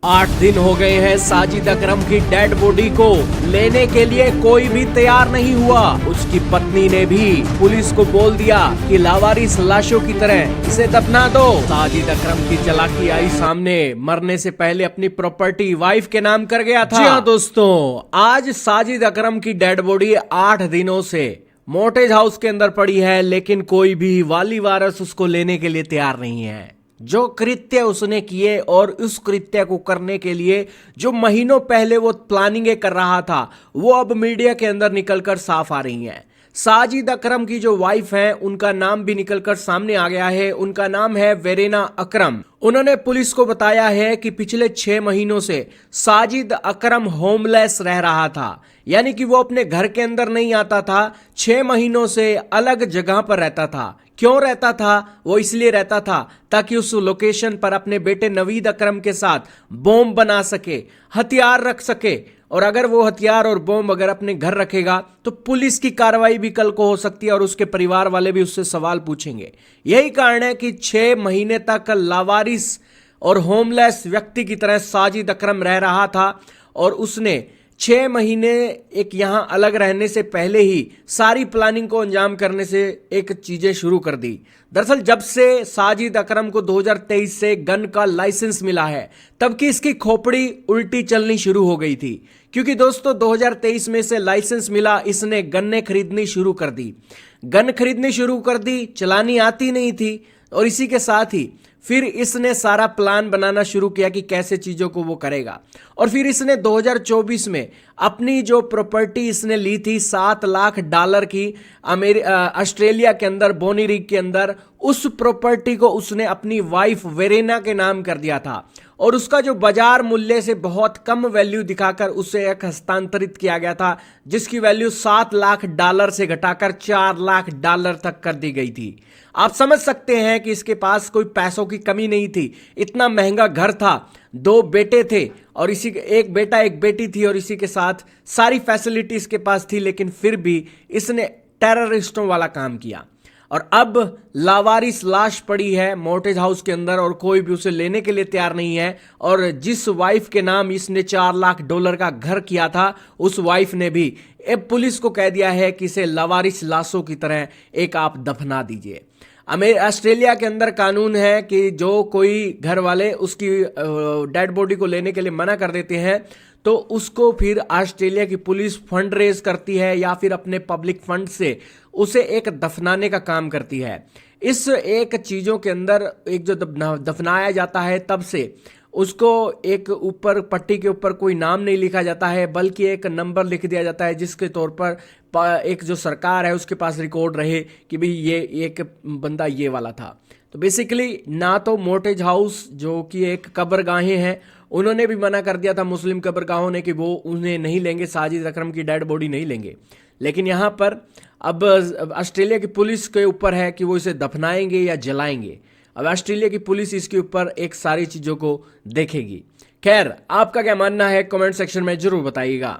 8 दिन हो गए हैं साजिद अकरम की डेड बॉडी को लेने के लिए कोई भी तैयार नहीं हुआ। उसकी पत्नी ने भी पुलिस को बोल दिया कि लावारिस लाशों की तरह इसे दफना दो। साजिद अकरम की चालाकी आई सामने, मरने से पहले अपनी प्रॉपर्टी वाइफ के नाम कर गया था। जी हाँ दोस्तों, आज साजिद अकरम की डेड बॉडी 8 दिनों से मोर्टेज हाउस के अंदर पड़ी है, लेकिन कोई भी वाली वारस उसको लेने के लिए तैयार नहीं है। जो कृत्य उसने किए और उस कृत्य को करने के लिए जो महीनों पहले वो प्लानिंग कर रहा था, वो अब मीडिया के अंदर निकलकर साफ आ रही हैं। साजिद अकरम की जो वाइफ है, उनका नाम भी निकलकर सामने आ गया है। उनका नाम है वेरेना अकरम। उन्होंने पुलिस को बताया है कि पिछले 6 महीनों से साजिद अकरम होमलेस रह रहा था, यानी कि वो अपने घर के अंदर नहीं आता था। 6 महीनों से अलग जगह पर रहता था। क्यों रहता था? वो इसलिए रहता था ताकि उस लोकेशन पर अपने बेटे नवीद अकरम के साथ बॉम्ब बना सके, हथियार रख सके। और अगर वो हथियार और बॉम्ब अगर अपने घर रखेगा तो पुलिस की कार्रवाई भी कल को हो सकती है और उसके परिवार वाले भी उससे सवाल पूछेंगे। यही कारण है कि 6 महीने तक लावारिस और होमलेस व्यक्ति की तरह साजिद अकरम रह रहा था और उसने 6 महीने एक यहां अलग रहने से पहले ही सारी प्लानिंग को अंजाम करने से एक चीजें शुरू कर दी। दरअसल जब से साजिद अकरम को 2023 से गन का लाइसेंस मिला है, तब की इसकी खोपड़ी उल्टी चलनी शुरू हो गई थी। क्योंकि दोस्तों 2023 में से लाइसेंस मिला, इसने गन्ने खरीदनी शुरू कर दी। गन खरीदनी शुरू कर दी, चलानी आती नहीं थी। और इसी के साथ ही फिर इसने सारा प्लान बनाना शुरू किया कि कैसे चीजों को वो करेगा। और फिर इसने 2024 में अपनी जो प्रॉपर्टी इसने ली थी $7 लाख की ऑस्ट्रेलिया के अंदर बोनी रिग के अंदर, उस प्रॉपर्टी को उसने अपनी वाइफ वेरेना के नाम कर दिया था। और उसका जो बाजार मूल्य से बहुत कम वैल्यू दिखाकर उसे एक हस्तांतरित किया गया था, जिसकी वैल्यू $7 लाख से घटाकर $4 लाख तक कर दी गई थी। आप समझ सकते हैं कि इसके पास कोई पैसों की कमी नहीं थी। इतना महंगा घर था, 2 बेटे थे और इसी एक बेटा एक बेटी थी और इसी के साथ सारी फैसिलिटी इसके पास थी, लेकिन फिर भी इसने टेररिस्टों वाला काम किया। और अब लावारिस लाश पड़ी है मोर्टेज हाउस के अंदर और कोई भी उसे लेने के लिए तैयार नहीं है। और जिस वाइफ के नाम इसने $4 लाख का घर किया था, उस वाइफ ने भी पुलिस को कह दिया है कि इसे लावारिस लाशों की तरह एक आप दफना दीजिए। ऑस्ट्रेलिया के अंदर कानून है कि जो कोई घर वाले उसकी डेड बॉडी को लेने के लिए मना कर देते हैं, तो उसको फिर ऑस्ट्रेलिया की पुलिस फंड रेज करती है या फिर अपने पब्लिक फंड से उसे एक दफनाने का काम करती है। इस एक चीजों के अंदर एक जो दफनाया जाता है, तब से उसको एक ऊपर पट्टी के ऊपर कोई नाम नहीं लिखा जाता है, बल्कि एक नंबर लिख दिया जाता है, जिसके तौर पर एक जो सरकार है उसके पास रिकॉर्ड रहे कि भाई ये एक बंदा ये वाला था। तो बेसिकली ना तो मोर्टेज हाउस जो कि एक कब्रगाहें हैं, उन्होंने भी मना कर दिया था मुस्लिम कब्रगाहों ने कि वो उन्हें नहीं लेंगे, साजिद अकरम की डेड बॉडी नहीं लेंगे। लेकिन यहाँ पर अब ऑस्ट्रेलिया की पुलिस के ऊपर है कि वो इसे दफनाएंगे या जलाएंगे। अब ऑस्ट्रेलिया की पुलिस इसके ऊपर एक सारी चीजों को देखेगी। खैर, आपका क्या मानना है कमेंट सेक्शन में जरूर बताइएगा।